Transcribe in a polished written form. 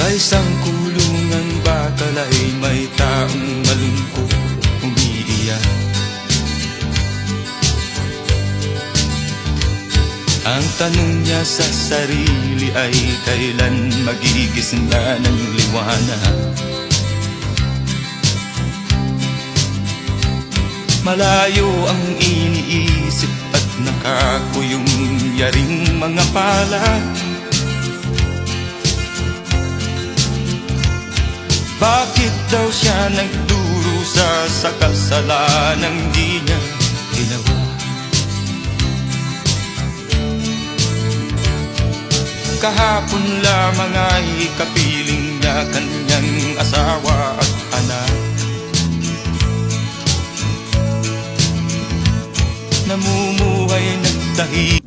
Sa isang kulungan bakal ay may taong malungkot umiiyak. Ang tanong niya sa sarili ay kailan magigising na ng liwanag. Malayo ang iniisip at nakakuyong yaring mga palad. Bakit daw siya nagdurusa sa kasalanang di niya ginawa? Kahapon lamang ay kapiling niya kanyang asawa at anak. Namumuhay nagtahi